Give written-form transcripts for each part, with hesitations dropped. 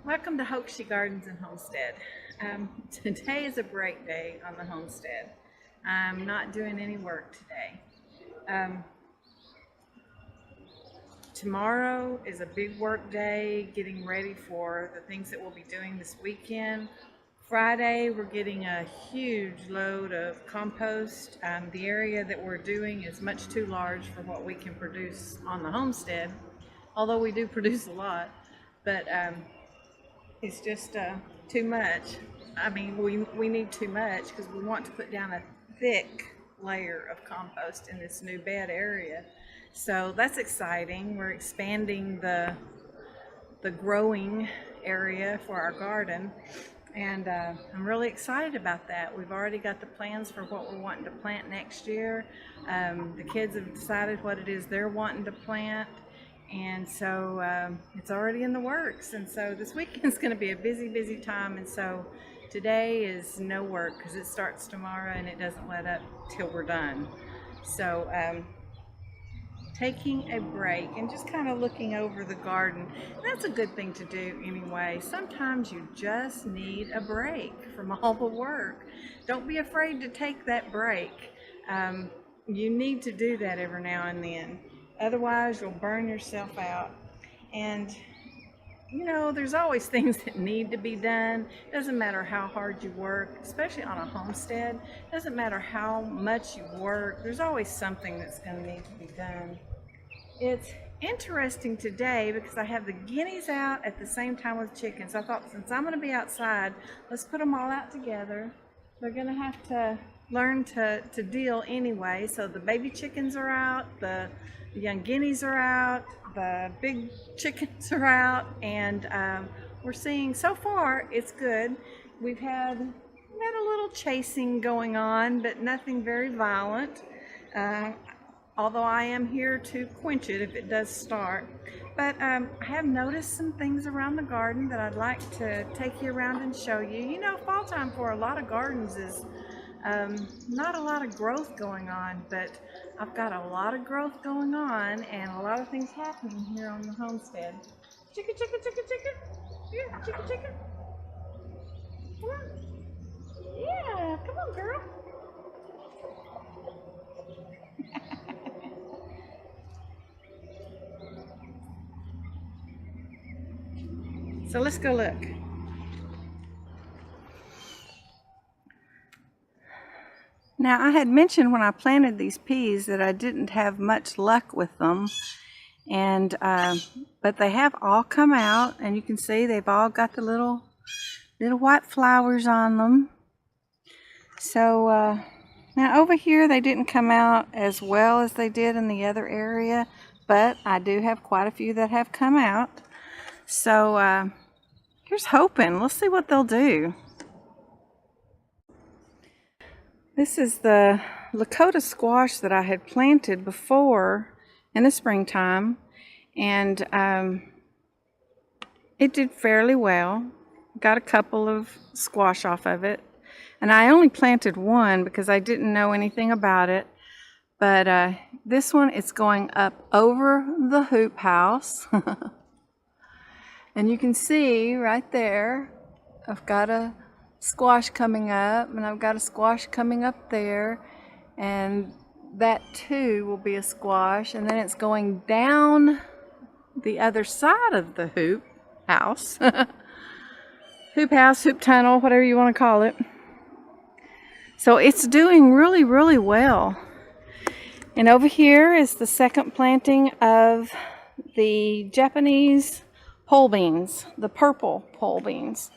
Welcome to Hoaxie Gardens and Homestead. Today is a break day on the homestead. I'm not doing any work today. Um, Tomorrow is a big work day, getting ready for the things that we'll be doing this weekend. Friday, we're getting a huge load of compost. The area that we're doing is much too large for what we can produce on the homestead, although we do produce a lot. But it's just too much. I mean, we need too much because we want to put down a thick layer of compost in this new bed area. So that's exciting. We're expanding the growing area for our garden, and I'm really excited about that. We've already got the plans for what we're wanting to plant next year. The kids have decided what it is they're wanting to plant, and so it's already in the works. And so this weekend's going to be a busy time, and so today is no work because it starts tomorrow and it doesn't let up till we're done. So taking a break and just kind of looking over the garden. And that's a good thing to do anyway. Sometimes you just need a break from all the work. Don't be afraid to take that break. You need to do that every now and then. Otherwise, you'll burn yourself out. And you know, there's always things that need to be done. It doesn't matter how hard you work, especially on a homestead. It doesn't matter how much you work. There's always something that's going to need to be done. It's interesting today because I have the guineas out at the same time with chickens. I thought, since I'm going to be outside, let's put them all out together. They're going to have to learn to deal anyway. So the baby chickens are out, the young guineas are out, the big chickens are out, and we're seeing, so far it's good. We've had a little chasing going on, but nothing very violent. Although I am here to quench it if it does start. But I have noticed some things around the garden that I'd like to take you around and show you. You know, fall time for a lot of gardens is not a lot of growth going on, but I've got a lot of growth going on and a lot of things happening here on the homestead. Chicka, chicka, chicka, chicka. Here, chicka, chicka. Come on. Yeah, come on, girl. So let's go look. Now, I had mentioned when I planted these peas that I didn't have much luck with them, and but they have all come out, and you can see they've all got the little white flowers on them. So now over here they didn't come out as well as they did in the other area, but I do have quite a few that have come out. So here's hoping. Let's see what they'll do. This is the Lakota squash that I had planted before in the springtime, and it did fairly well. Got a couple of squash off of it, and I only planted one because I didn't know anything about it. But this one, it's going up over the hoop house. And you can see right there, I've got a squash coming up, and I've got a squash coming up there, and that too will be a squash. And then it's going down the other side of the hoop house. Hoop house, hoop tunnel, whatever you want to call it. So it's doing really well. And over here is the second planting of the Japanese pole beans, the purple pole beans.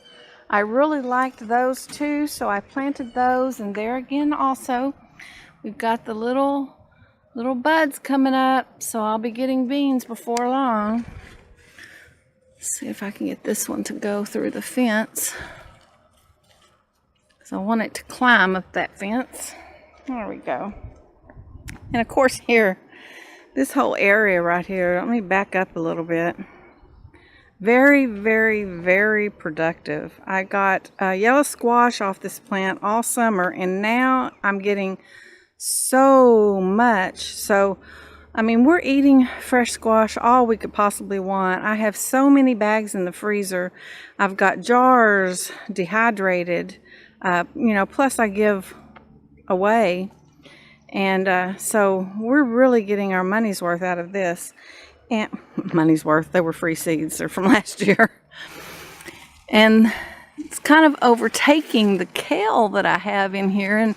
I really liked those too, so I planted those, and there again also we've got the little buds coming up, so I'll be getting beans before long. Let's see if I can get this one to go through the fence, because I want it to climb up that fence. There we go. And of course here, this whole area right here, let me back up a little bit. Very productive. I got yellow squash off this plant all summer, and now I'm getting so much. So I mean, we're eating fresh squash all we could possibly want. I have so many bags in the freezer. I've got jars dehydrated, plus I give away. And so we're really getting our money's worth out of this. And money's worth, they were free seeds. They're from last year. And it's kind of overtaking the kale that I have in here and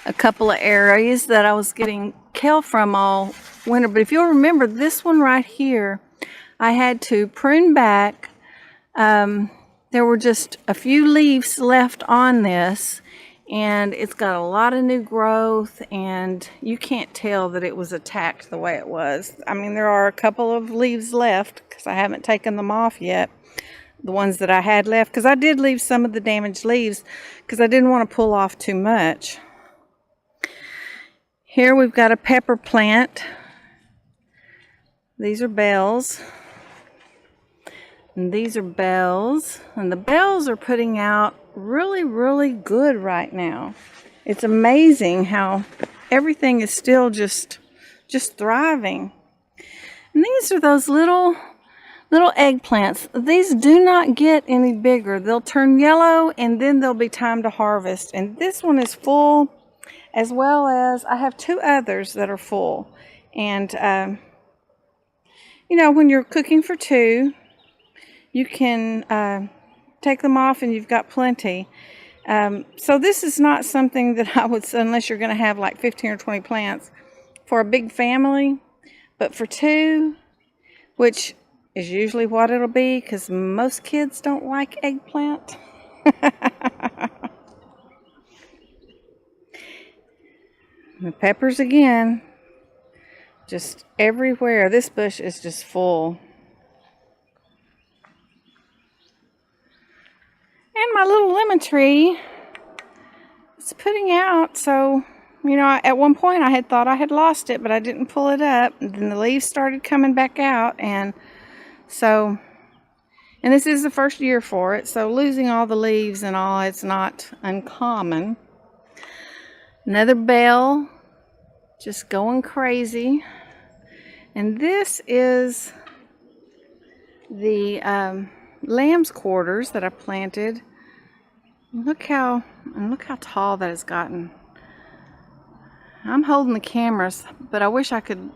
a couple of areas that I was getting kale from all winter. But if you'll remember, this one right here, I had to prune back. There were just a few leaves left on this, and it's got a lot of new growth, and you can't tell that it was attacked the way it was. I mean, there are a couple of leaves left because I haven't taken them off yet. The ones that I had left, because I did leave some of the damaged leaves because I didn't want to pull off too much. Here we've got a pepper plant. These are bells. And these are bells. And the bells are putting out really, really good right now. It's amazing how everything is still just thriving. And these are those little eggplants. These do not get any bigger. They'll turn yellow and then there'll be time to harvest. And this one is full, as well as I have two others that are full. And when you're cooking for two, you can take them off and you've got plenty. So this is not something that I would, unless you're going to have like 15 or 20 plants for a big family, but for two, which is usually what it'll be, because most kids don't like eggplant. The peppers again, just everywhere. This bush is just full. And my little lemon tree is putting out. So, at one point I had thought I had lost it, but I didn't pull it up. And then the leaves started coming back out. And this is the first year for it. So losing all the leaves and all, it's not uncommon. Another bell, just going crazy. And this is the lamb's quarters that I planted. Look how tall that has gotten. I'm holding the cameras, but I wish I could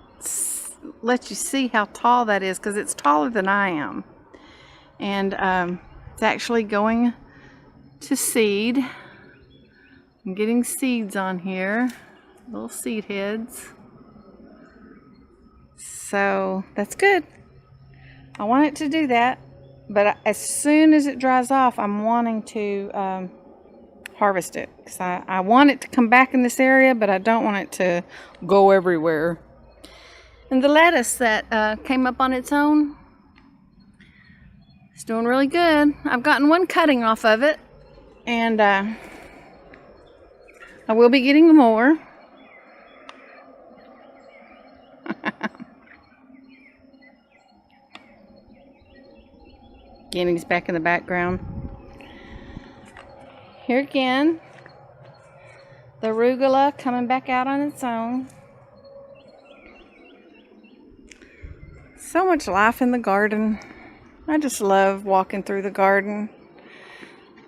let you see how tall that is, because it's taller than I am. And it's actually going to seed. I'm getting seeds on here, little seed heads. So that's good. I want it to do that, but as soon as it dries off, I'm wanting to harvest it, because I want it to come back in this area, but I don't want it to go everywhere. And the lettuce that came up on its own, it's doing really good. I've gotten one cutting off of it, and I will be getting more. Guinea's back in the background. Here again, the arugula coming back out on its own. So much life in the garden. I just love walking through the garden.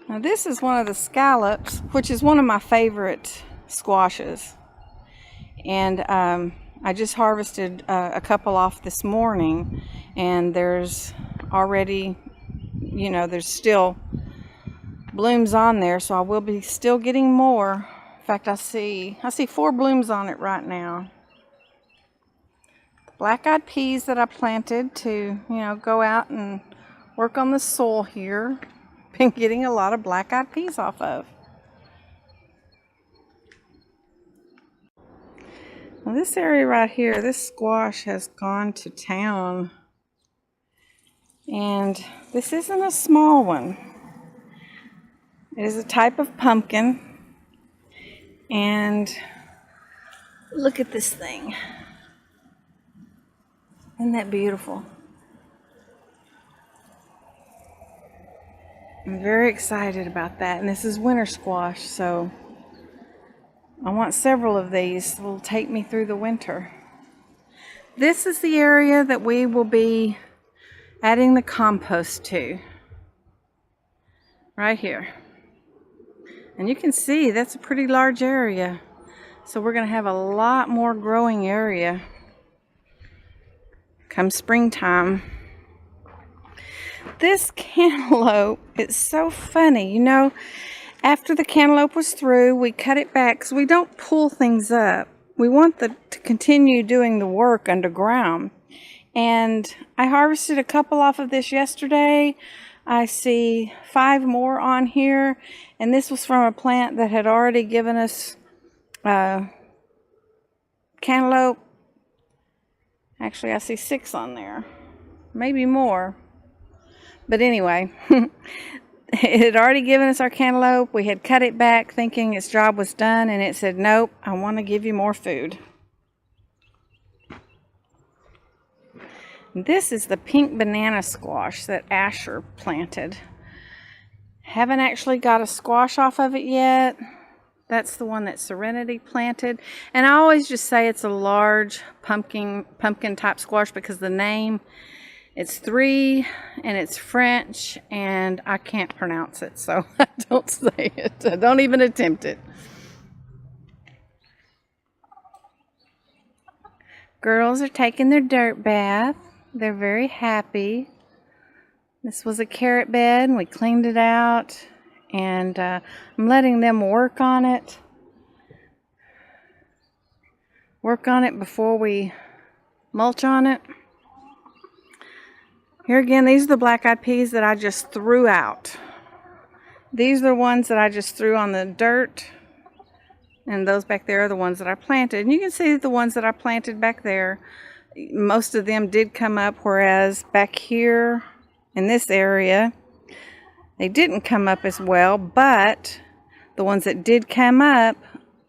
Now this is one of the scallops, which is one of my favorite squashes. And I just harvested a couple off this morning, and there's already, there's still blooms on there, so I will be still getting more. In fact, I see 4 blooms on it right now. Black-eyed peas that I planted to, go out and work on the soil here. Been getting a lot of black-eyed peas off of. Well, this area right here, this squash has gone to town. And this isn't a small one. It is a type of pumpkin. And look at this thing. Isn't that beautiful? I'm very excited about that. And this is winter squash, so I want several of these that will take me through the winter. This is the area that we will be adding the compost to. Right here. And you can see that's a pretty large area. So we're going to have a lot more growing area come springtime. This cantaloupe, it's so funny. You know, after the cantaloupe was through, we cut it back because we don't pull things up. We want to continue doing the work underground. And I harvested a couple off of this yesterday. I see 5 more on here. And this was from a plant that had already given us cantaloupe. Actually, I see 6 on there. Maybe more. But anyway, it had already given us our cantaloupe. We had cut it back thinking its job was done. And it said, nope, I want to give you more food. This is the pink banana squash that Asher planted. Haven't actually got a squash off of it yet. That's the one that Serenity planted. And I always just say it's a large pumpkin type squash because the name, it's 3 and it's French and I can't pronounce it. So I don't say it. I don't even attempt it. Girls are taking their dirt bath. They're very happy. This was a carrot bed and we cleaned it out. And I'm letting them work on it. Work on it before we mulch on it. Here again, these are the black-eyed peas that I just threw out. These are the ones that I just threw on the dirt. And those back there are the ones that I planted. And you can see that the ones that I planted back there, most of them did come up, whereas back here in this area, they didn't come up as well, but the ones that did come up,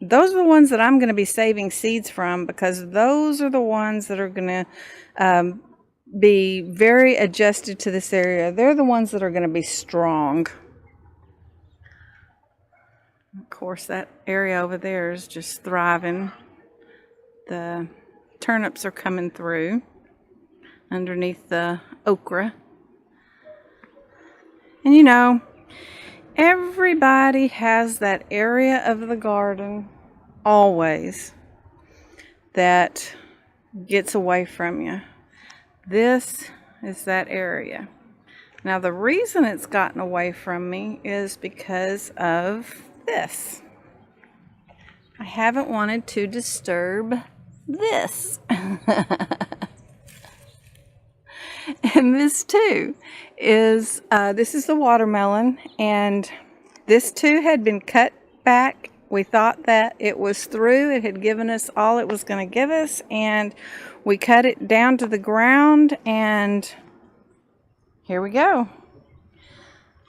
those are the ones that I'm going to be saving seeds from because those are the ones that are going to be very adjusted to this area. They're the ones that are going to be strong. Of course, that area over there is just thriving. The turnips are coming through underneath the okra. And you know, everybody has that area of the garden always that gets away from you. This is that area. Now the reason it's gotten away from me is because of this. I haven't wanted to disturb this. And this too is, this is the watermelon, and this too had been cut back. We thought that it was through. It had given us all it was going to give us, and we cut it down to the ground, and here we go.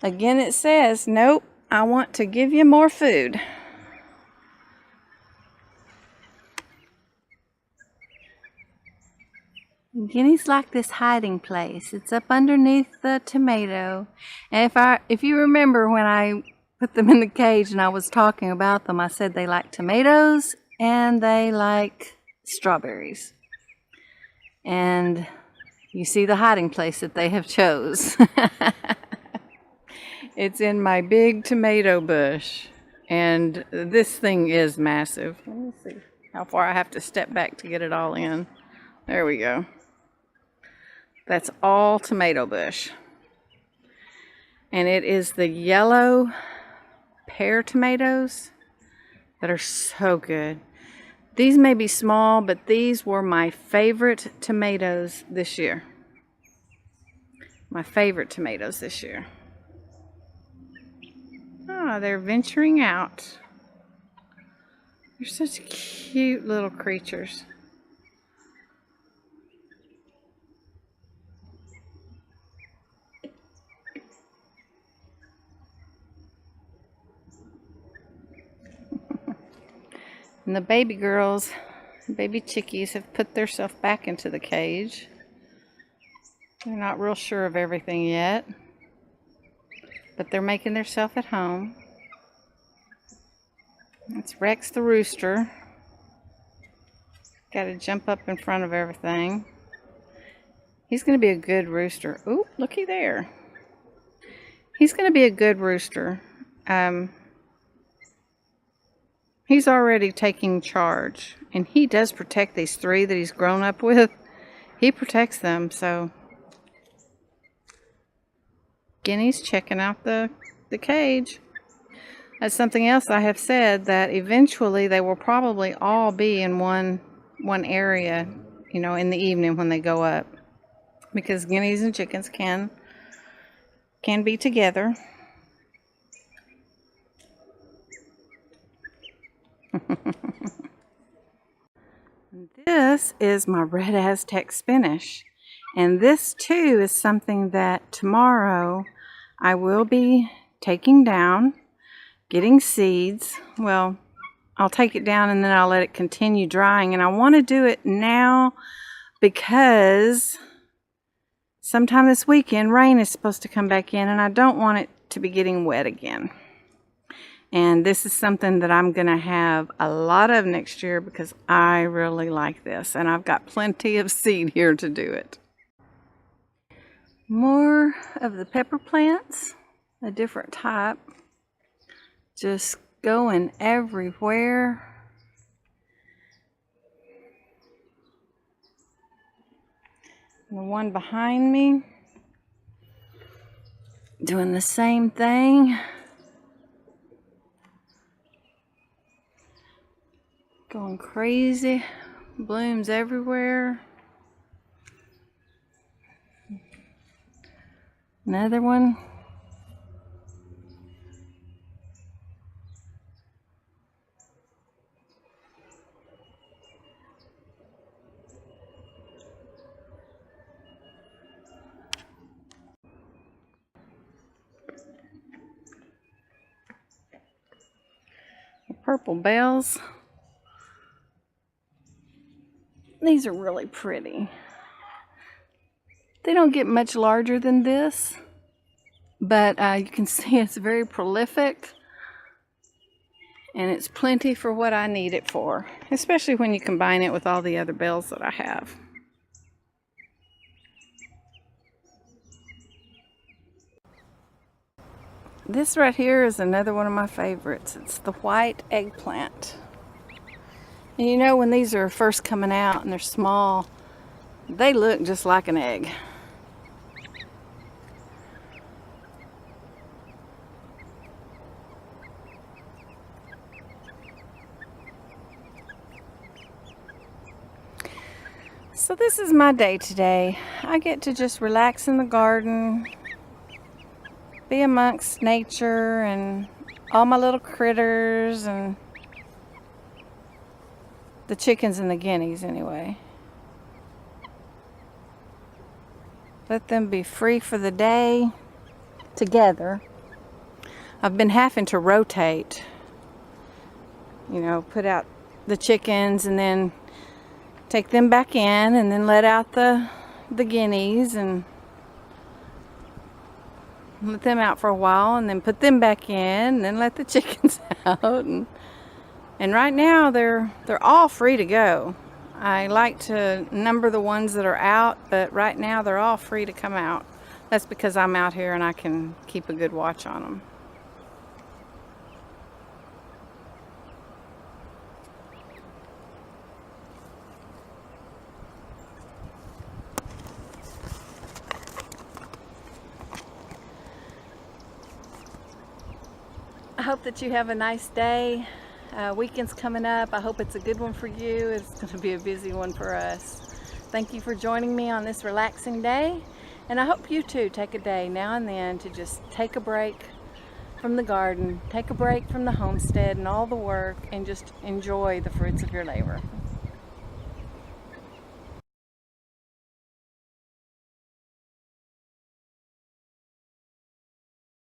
Again, it says, nope, I want to give you more food. Guineas like this hiding place. It's up underneath the tomato. And if you remember when I put them in the cage and I was talking about them, I said they like tomatoes and they like strawberries. And you see the hiding place that they have chose. It's in my big tomato bush. And this thing is massive. Let me see how far I have to step back to get it all in. There we go. That's all tomato bush. And it is the yellow pear tomatoes that are so good. These may be small, but these were my favorite tomatoes this year. My favorite tomatoes this year. Oh, they're venturing out. They're such cute little creatures. And the baby girls, baby chickies, have put themselves back into the cage. They're not real sure of everything yet, but they're making themselves at home. It's Rex the rooster. Got to jump up in front of everything. He's going to be a good rooster. Ooh, looky there. He's going to be a good rooster. He's already taking charge, and he does protect these 3 that he's grown up with. He protects them, so Guinea's checking out the cage. That's something else I have said, that eventually they will probably all be in one area, you know, in the evening when they go up, because guineas and chickens can be together. This is my red Aztec spinach, and this too is something that tomorrow I will be taking down, getting seeds. Well, I'll take it down and then I'll let it continue drying, and I want to do it now because sometime this weekend rain is supposed to come back in, and I don't want it to be getting wet again. And this is something that I'm going to have a lot of next year because I really like this. And I've got plenty of seed here to do it. More of the pepper plants, a different type, just going everywhere. And the one behind me, doing the same thing. Going crazy, blooms everywhere. Another one. The purple bells. These are really pretty. They don't get much larger than this, but you can see it's very prolific, and it's plenty for what I need it for, especially when you combine it with all the other bells that I have. This right here is another one of my favorites. It's the white eggplant. And you know, when these are first coming out and they're small, they look just like an egg. So this is my day today. I get to just relax in the garden, be amongst nature and all my little critters, and the chickens and the guineas anyway. Let them be free for the day together. I've been having to rotate, you know, put out the chickens and then take them back in, and then let out the guineas and let them out for a while, and then put them back in, and then let the chickens out. And right now they're all free to go. I like to number the ones that are out, but right now they're all free to come out. That's because I'm out here and I can keep a good watch on them. I hope that you have a nice day. Weekend's coming up. I hope it's a good one for you. It's going to be a busy one for us. Thank you for joining me on this relaxing day, and I hope you too take a day now and then to just take a break from the garden, take a break from the homestead and all the work, and just enjoy the fruits of your labor.